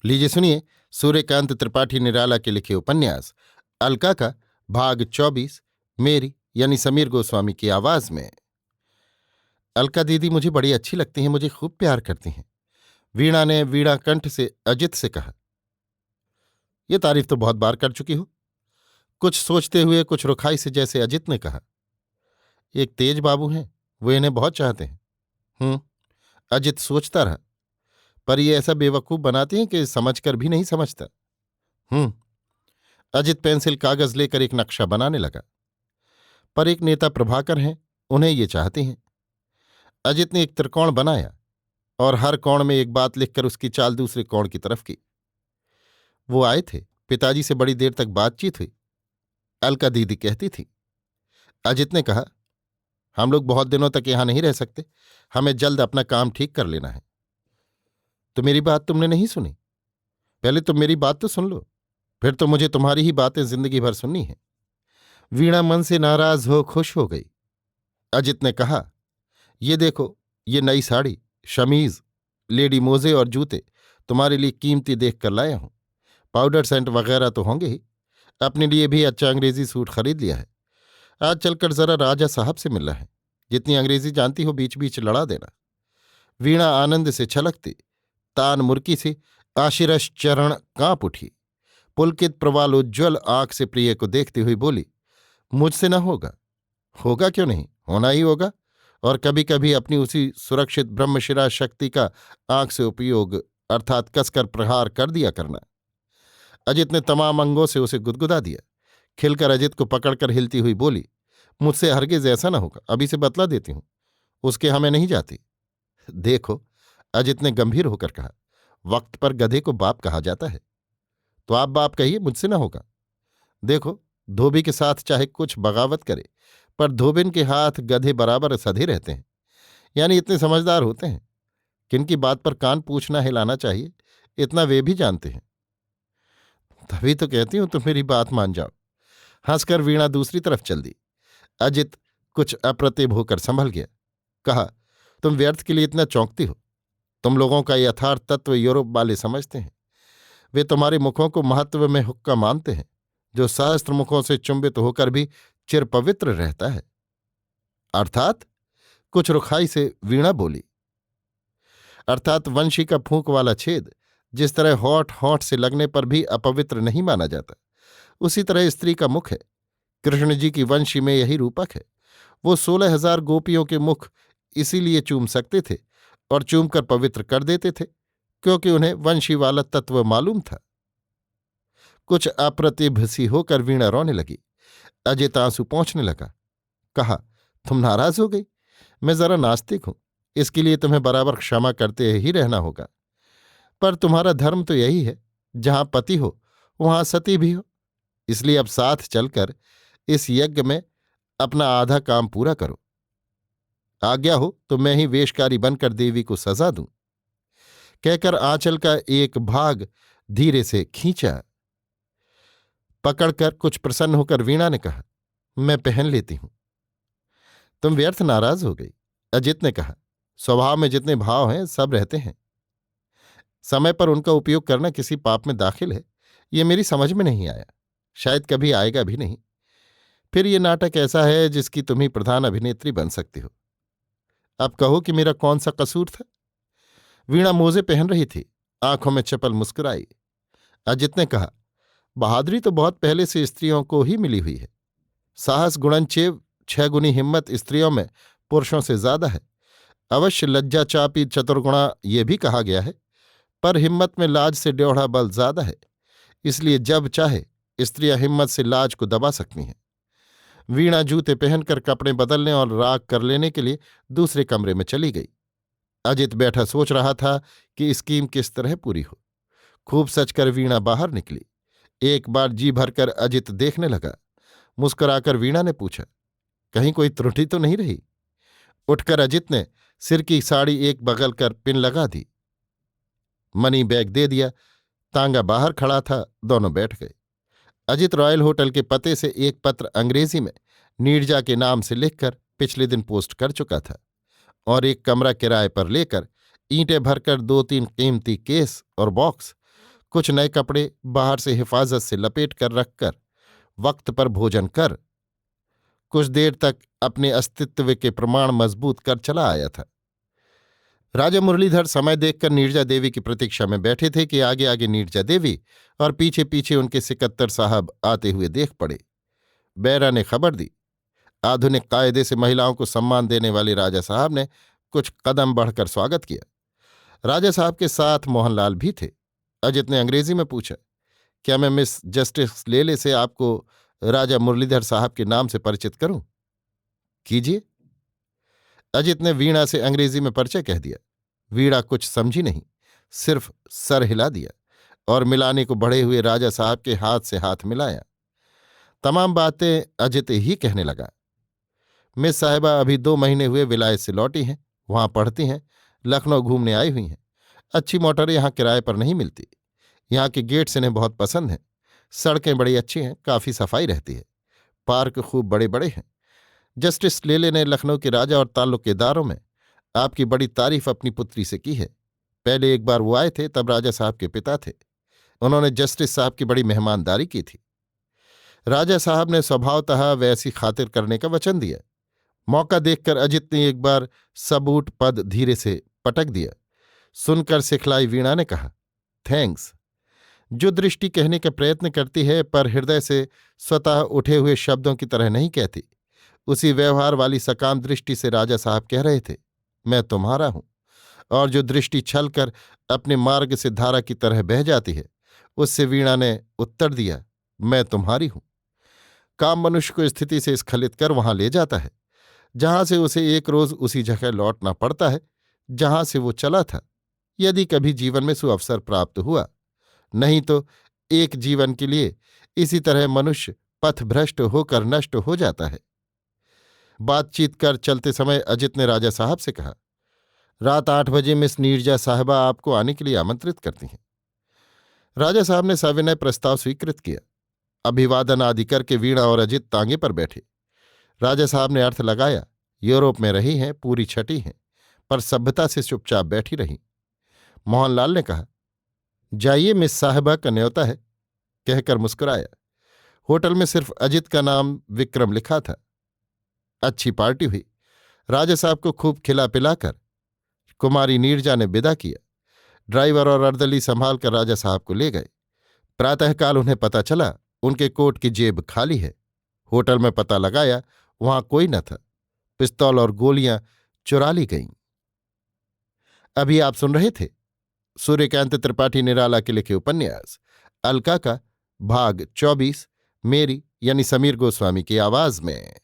लीजिए सुनिए सूर्यकांत त्रिपाठी निराला के लिखे उपन्यास अलका का भाग 24 मेरी यानी समीर गोस्वामी की आवाज में। अलका दीदी मुझे बड़ी अच्छी लगती हैं, मुझे खूब प्यार करती हैं। वीणा ने वीणा कंठ से अजित से कहा। यह तारीफ तो बहुत बार कर चुकी हो। कुछ सोचते हुए कुछ रुखाई से जैसे अजित ने कहा। एक तेज बाबू हैं, वो इन्हें बहुत चाहते हैं। अजित सोचता रहा, पर ये ऐसा बेवकूफ बनाती हैं कि समझकर भी नहीं समझता। अजित पेंसिल कागज लेकर एक नक्शा बनाने लगा। पर एक नेता प्रभाकर हैं, उन्हें ये चाहते हैं। अजित ने एक त्रिकोण बनाया और हर कोण में एक बात लिखकर उसकी चाल दूसरे कोण की तरफ की। वो आए थे, पिताजी से बड़ी देर तक बातचीत हुई। अलका दीदी कहती थी। अजित ने कहा, हम लोग बहुत दिनों तक यहां नहीं रह सकते, हमें जल्द अपना काम ठीक कर लेना है। तो मेरी बात तुमने नहीं सुनी? पहले तुम मेरी बात तो सुन लो, फिर तो मुझे तुम्हारी ही बातें जिंदगी भर सुननी है। वीणा मन से नाराज हो खुश हो गई। अजित ने कहा, ये देखो, ये नई साड़ी, शमीज, लेडी मोजे और जूते तुम्हारे लिए कीमती देख कर लाया हूं। पाउडर सेंट वगैरह तो होंगे ही। अपने लिए भी अच्छा अंग्रेजी सूट खरीद लिया है। आज चलकर जरा राजा साहब से मिलना है। जितनी अंग्रेजी जानती हो बीच बीच लड़ा देना। वीणा आनंद से छलकती, तान मुर्की सी आशिरस चरण कांप उठी। पुलकित प्रवालोज्ज्वल आंख से प्रिय को देखती हुई बोली, मुझसे न होगा। होगा क्यों नहीं, होना ही होगा। और कभी कभी अपनी उसी सुरक्षित ब्रह्मशिरा शक्ति का आंख से उपयोग अर्थात कसकर प्रहार कर दिया करना। अजित ने तमाम अंगों से उसे गुदगुदा दिया। खिलकर अजित को पकड़कर हिलती हुई बोली, मुझसे हरगिज ऐसा न होगा, अभी से बतला देती हूं, उसके हमें नहीं जाती। देखो, अजित ने गंभीर होकर कहा, वक्त पर गधे को बाप कहा जाता है, तो आप बाप कहिए, मुझसे न होगा। देखो, धोबी के साथ चाहे कुछ बगावत करे, पर धोबिन के हाथ गधे बराबर सधे रहते हैं, यानी इतने समझदार होते हैं। किनकी बात पर कान पूछना हिलाना चाहिए, इतना वे भी जानते हैं। तभी तो कहती हूं तुम मेरी बात मान जाओ। हंसकर वीणा दूसरी तरफ चल दी। अजित कुछ अप्रतिभ होकर संभल गया। कहा, तुम व्यर्थ के लिए इतना चौंकती हो। तुम लोगों का यथार्थ तत्व यूरोप वाले समझते हैं। वे तुम्हारे मुखों को महत्व में हुक्का मानते हैं, जो सहस्त्र मुखों से चुंबित होकर भी चिर पवित्र रहता है। अर्थात? कुछ रुखाई से वीणा बोली। अर्थात वंशी का फूंक वाला छेद जिस तरह होठ होठ से लगने पर भी अपवित्र नहीं माना जाता, उसी तरह स्त्री का मुख है। कृष्ण जी की वंशी में यही रूपक है। वो 16,000 गोपियों के मुख इसीलिए चूम सकते थे और चूमकर पवित्र कर देते थे, क्योंकि उन्हें वंशी वाला तत्व मालूम था। कुछ अप्रतिभ सी होकर वीणा रोने लगी। अजित आंसू पोंछने लगा। कहा, तुम नाराज हो गई? मैं जरा नास्तिक हूं, इसके लिए तुम्हें बराबर क्षमा करते ही रहना होगा। पर तुम्हारा धर्म तो यही है, जहां पति हो वहां सती भी हो। इसलिए अब साथ चलकर इस यज्ञ में अपना आधा काम पूरा करो। आज्ञा हो तो मैं ही वेशकारी बनकर देवी को सजा दूं। कहकर आंचल का एक भाग धीरे से खींचा। पकड़कर कुछ प्रसन्न होकर वीणा ने कहा, मैं पहन लेती हूं। तुम व्यर्थ नाराज हो गई। अजित ने कहा, स्वभाव में जितने भाव हैं सब रहते हैं। समय पर उनका उपयोग करना किसी पाप में दाखिल है, ये मेरी समझ में नहीं आया, शायद कभी आएगा भी नहीं। फिर ये नाटक ऐसा है जिसकी तुम ही प्रधान अभिनेत्री बन सकती हो। अब कहो कि मेरा कौन सा कसूर था? वीणा मोजे पहन रही थी, आंखों में चपल मुस्कुराई। अजित ने कहा, बहादुरी तो बहुत पहले से स्त्रियों को ही मिली हुई है। साहस गुणनचेव 6 गुनी हिम्मत स्त्रियों में पुरुषों से ज्यादा है। अवश्य लज्जा चापी चतुर्गुणा ये भी कहा गया है, पर हिम्मत में लाज से 1.5 बल ज्यादा है। इसलिए जब चाहे स्त्रियां हिम्मत से लाज को दबा सकती हैं। वीणा जूते पहनकर कपड़े बदलने और राग कर लेने के लिए दूसरे कमरे में चली गई। अजित बैठा सोच रहा था कि स्कीम किस तरह पूरी हो। खूब सचकर वीणा बाहर निकली। एक बार जी भरकर अजित देखने लगा। मुस्कुराकर वीणा ने पूछा, कहीं कोई त्रुटि तो नहीं रही? उठकर अजित ने सिर की साड़ी एक बगल कर पिन लगा दी, मनी बैग दे दिया। तांगा बाहर खड़ा था, दोनों बैठ गए। अजित रॉयल होटल के पते से एक पत्र अंग्रेजी में नीरजा के नाम से लिखकर पिछले दिन पोस्ट कर चुका था और एक कमरा किराए पर लेकर ईंटें भरकर 2-3 कीमती केस और बॉक्स, कुछ नए कपड़े बाहर से हिफाजत से लपेट कर रखकर वक्त पर भोजन कर कुछ देर तक अपने अस्तित्व के प्रमाण मजबूत कर चला आया था। राजा मुरलीधर समय देखकर नीरजा देवी की प्रतीक्षा में बैठे थे कि आगे आगे नीरजा देवी और पीछे पीछे उनके सिकत्तर साहब आते हुए देख पड़े। बैरा ने खबर दी। आधुनिक कायदे से महिलाओं को सम्मान देने वाले राजा साहब ने कुछ कदम बढ़कर स्वागत किया। राजा साहब के साथ मोहनलाल भी थे। अजित ने अंग्रेजी में पूछा, क्या मैं मिस जस्टिस लेले से आपको राजा मुरलीधर साहब के नाम से परिचित करूं? कीजिए। अजित ने वीणा से अंग्रेजी में परिचय कह दिया। वीणा कुछ समझी नहीं, सिर्फ सर हिला दिया और मिलाने को बढ़े हुए राजा साहब के हाथ से हाथ मिलाया। तमाम बातें अजित ही कहने लगा। मिस साहिबा अभी 2 महीने हुए विलायत से लौटी हैं, वहां पढ़ती हैं, लखनऊ घूमने आई हुई हैं। अच्छी मोटरें यहां किराए पर नहीं मिलती। यहाँ के गेट्स इन्हें बहुत पसंद हैं। सड़कें बड़ी अच्छी हैं, काफी सफाई रहती है। पार्क खूब बड़े बड़े हैं। जस्टिस लेले ने लखनऊ के राजा और ताल्लुकेदारों में आपकी बड़ी तारीफ अपनी पुत्री से की है। पहले एक बार वो आए थे, तब राजा साहब के पिता थे। उन्होंने जस्टिस साहब की बड़ी मेहमानदारी की थी। राजा साहब ने स्वभावतः वैसी खातिर करने का वचन दिया। मौका देखकर अजित ने एक बार सबूट पद धीरे से पटक दिया। सुनकर सिखलाई वीणा ने कहा, थैंक्स। जो दृष्टि कहने का प्रयत्न करती है पर हृदय से स्वतः उठे हुए शब्दों की तरह नहीं कहती, उसी व्यवहार वाली सकाम दृष्टि से राजा साहब कह रहे थे, मैं तुम्हारा हूं। और जो दृष्टि छलकर अपने मार्ग से धारा की तरह बह जाती है, उससे वीणा ने उत्तर दिया, मैं तुम्हारी हूं। काम मनुष्य को स्थिति से स्खलित कर वहां ले जाता है, जहां से उसे एक रोज उसी जगह लौटना पड़ता है जहां से वो चला था, यदि कभी जीवन में सुअवसर प्राप्त हुआ। नहीं तो एक जीवन के लिए इसी तरह मनुष्य पथभ्रष्ट होकर नष्ट हो जाता है। बातचीत कर चलते समय अजित ने राजा साहब से कहा, रात 8 बजे मिस नीरजा साहिबा आपको आने के लिए आमंत्रित करती हैं। राजा साहब ने सविनय प्रस्ताव स्वीकृत किया। अभिवादन आदि करके वीणा और अजित तांगे पर बैठे। राजा साहब ने अर्थ लगाया, यूरोप में रही हैं, पूरी छठी हैं, पर सभ्यता से चुपचाप बैठी रहीं। मोहनलाल ने कहा, जाइए, मिस साहिबा का न्योता है, कहकर मुस्कुराया। होटल में सिर्फ अजित का नाम विक्रम लिखा था। अच्छी पार्टी हुई। राजा साहब को खूब खिला पिलाकर कुमारी नीरजा ने विदा किया। ड्राइवर और अर्दली संभाल कर राजा साहब को ले गए। प्रातःकाल उन्हें पता चला उनके कोट की जेब खाली है। होटल में पता लगाया, वहां कोई न था। पिस्तौल और गोलियां चुरा ली गईं। अभी आप सुन रहे थे सूर्यकांत त्रिपाठी निराला के लिखे उपन्यास अलका का भाग 24 मेरी यानी समीर गोस्वामी की आवाज में।